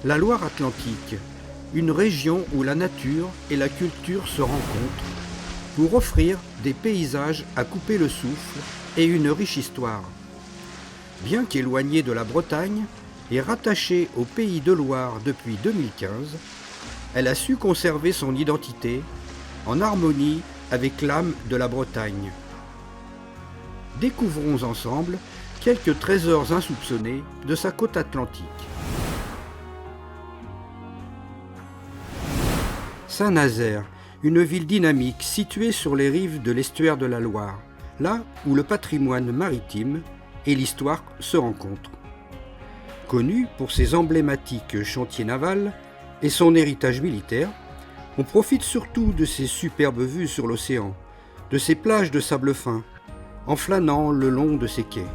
La Loire-Atlantique, une région où la nature et la culture se rencontrent pour offrir des paysages à couper le souffle et une riche histoire. Bien qu'éloignée de la Bretagne et rattachée au Pays de Loire depuis 2015, elle a su conserver son identité en harmonie avec l'âme de la Bretagne. Découvrons ensemble quelques trésors insoupçonnés de sa côte atlantique. Saint-Nazaire, une ville dynamique située sur les rives de l'estuaire de la Loire, là où le patrimoine maritime et l'histoire se rencontrent. Connue pour ses emblématiques chantiers navals et son héritage militaire, on profite surtout de ses superbes vues sur l'océan, de ses plages de sable fin, en flânant le long de ses quais.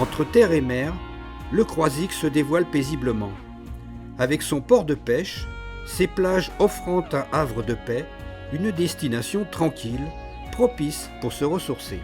Entre terre et mer, le Croisic se dévoile paisiblement. Avec son port de pêche, ses plages offrant un havre de paix, une destination tranquille, propice pour se ressourcer.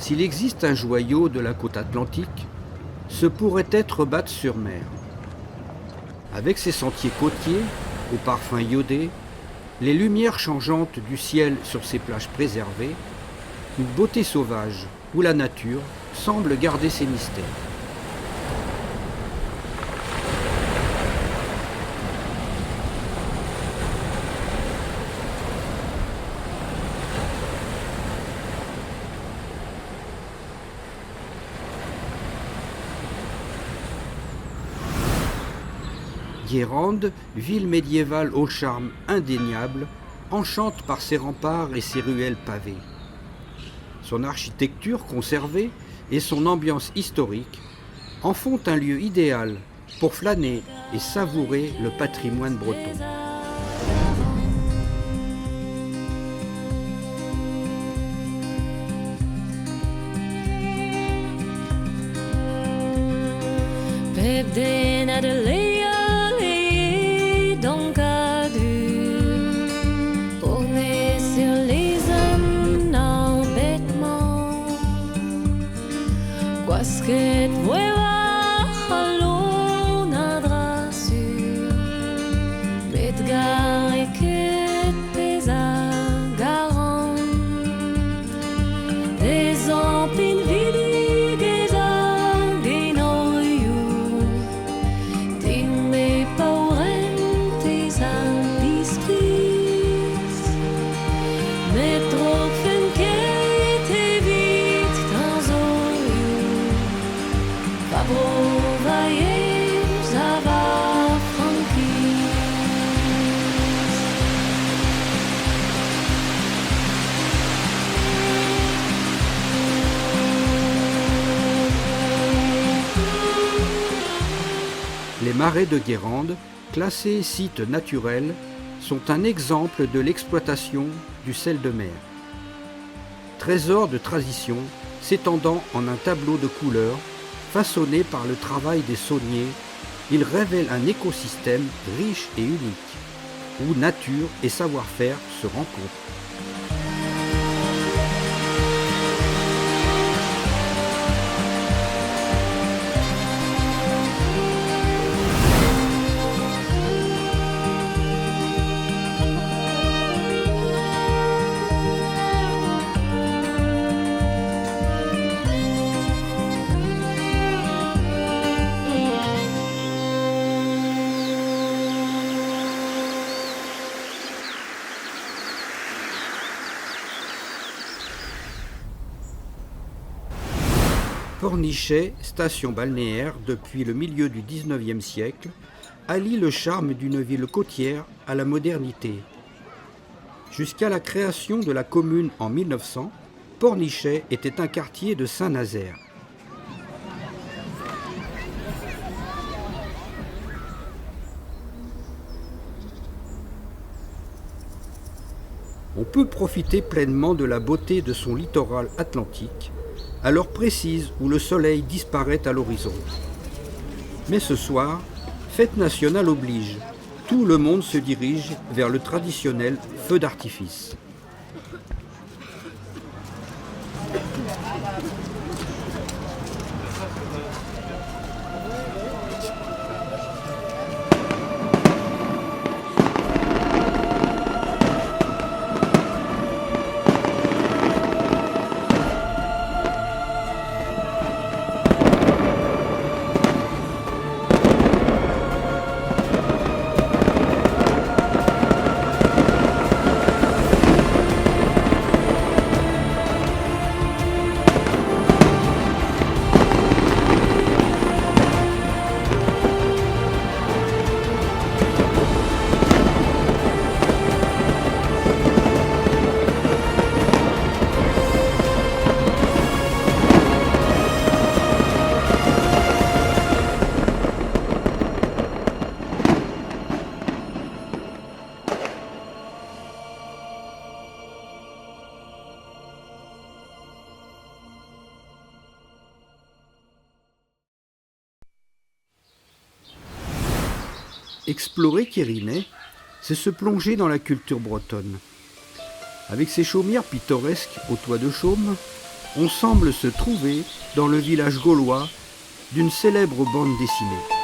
S'il existe un joyau de la côte atlantique, ce pourrait être Batte-sur-Mer. Avec ses sentiers côtiers, aux parfums iodés, les lumières changeantes du ciel sur ses plages préservées, une beauté sauvage où la nature semble garder ses mystères. Guérande, ville médiévale au charme indéniable, enchante par ses remparts et ses ruelles pavées. Son architecture conservée et son ambiance historique en font un lieu idéal pour flâner et savourer le patrimoine breton. Basket vuela haluna drasur Medgar eket pesa garan Des empin vidig ezan genoiu Din me paurem tesan dispris Metro fenkeit evit tanzoiu Les marais de Guérande, classés sites naturels, sont un exemple de l'exploitation du sel de mer. Trésor de tradition s'étendant en un tableau de couleurs façonné par le travail des sauniers Il révèle un écosystème riche et unique, où nature et savoir-faire se rencontrent. Pornichet, station balnéaire depuis le milieu du XIXe siècle, allie le charme d'une ville côtière à la modernité. Jusqu'à la création de la commune en 1900, Pornichet était un quartier de Saint-Nazaire. On peut profiter pleinement de la beauté de son littoral atlantique, à l'heure précise où le soleil disparaît à l'horizon. Mais ce soir, fête nationale oblige, tout le monde se dirige vers le traditionnel feu d'artifice. Explorer Quérinay, c'est se plonger dans la culture bretonne. Avec ses chaumières pittoresques au toit de chaume, on semble se trouver dans le village gaulois d'une célèbre bande dessinée.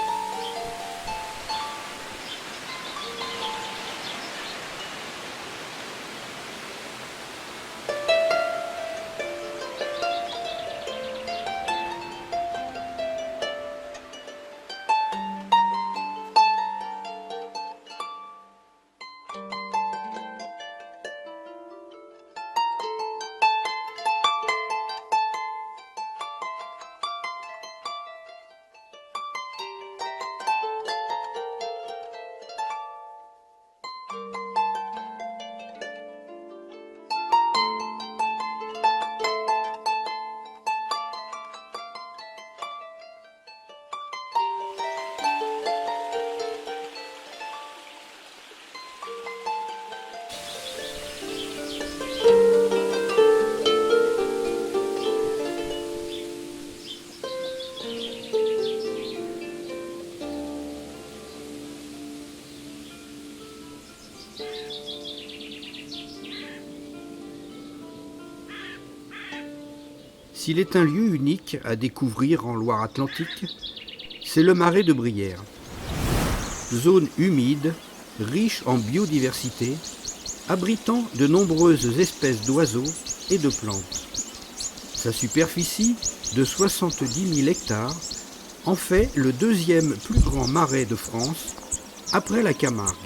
S'il est un lieu unique à découvrir en Loire-Atlantique, c'est le marais de Brière. Zone humide, riche en biodiversité, abritant de nombreuses espèces d'oiseaux et de plantes. Sa superficie, de 70 000 hectares, en fait le deuxième plus grand marais de France, après la Camargue.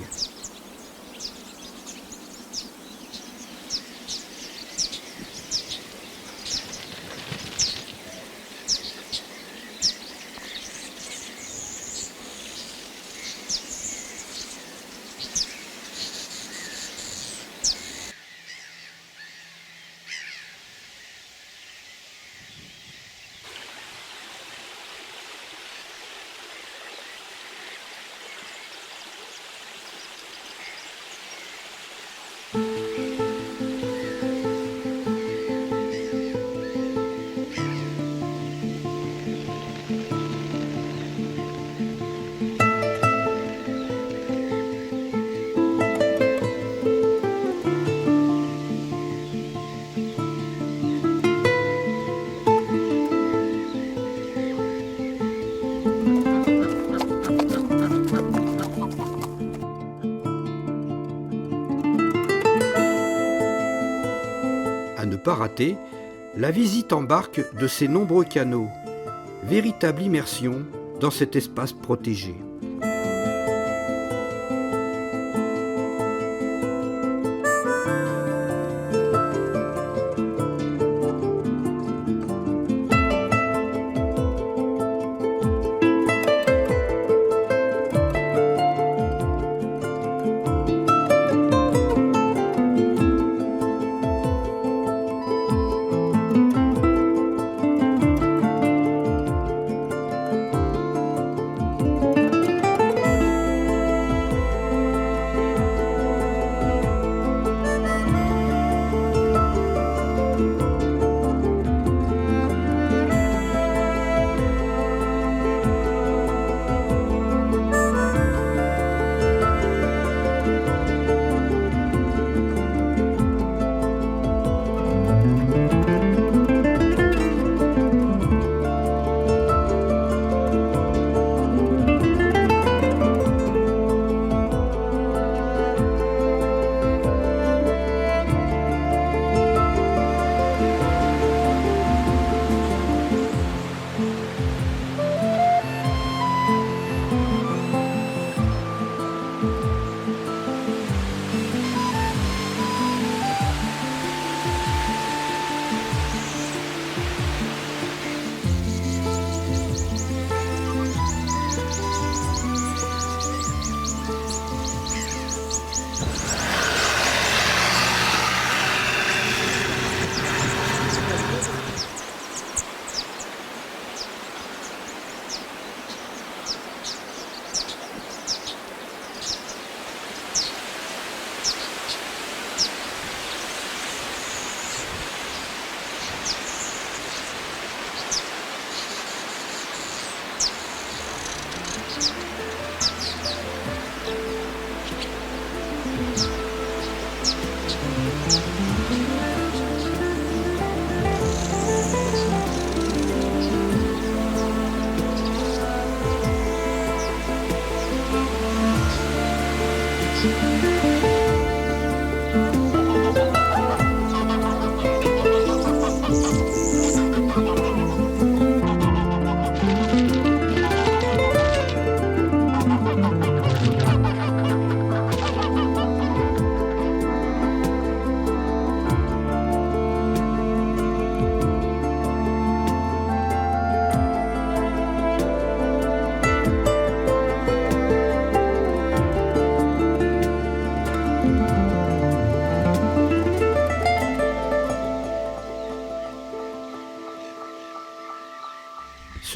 à ne pas rater, la visite en barque de ces nombreux canaux. Véritable immersion dans cet espace protégé.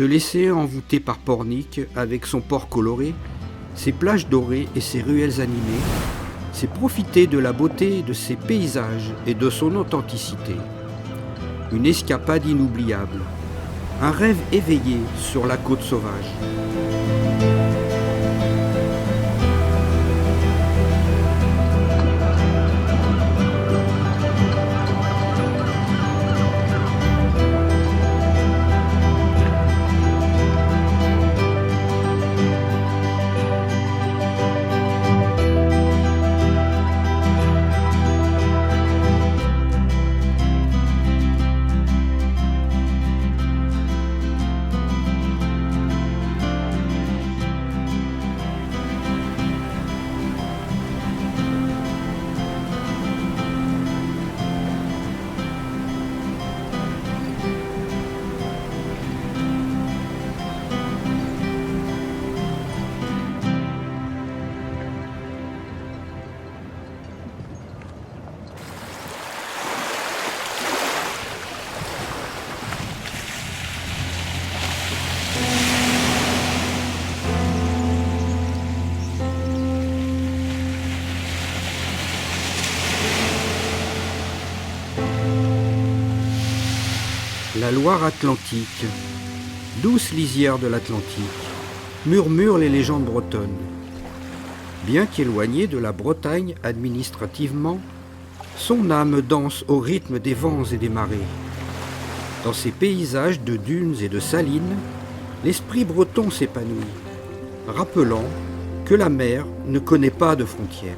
Se laisser envoûter par Pornic avec son port coloré, ses plages dorées et ses ruelles animées, c'est profiter de la beauté de ses paysages et de son authenticité. Une escapade inoubliable, un rêve éveillé sur la côte sauvage. La Loire Atlantique, douce lisière de l'Atlantique, murmurent les légendes bretonnes. Bien qu'éloignée de la Bretagne administrativement, son âme danse au rythme des vents et des marées. Dans ces paysages de dunes et de salines, l'esprit breton s'épanouit, rappelant que la mer ne connaît pas de frontières.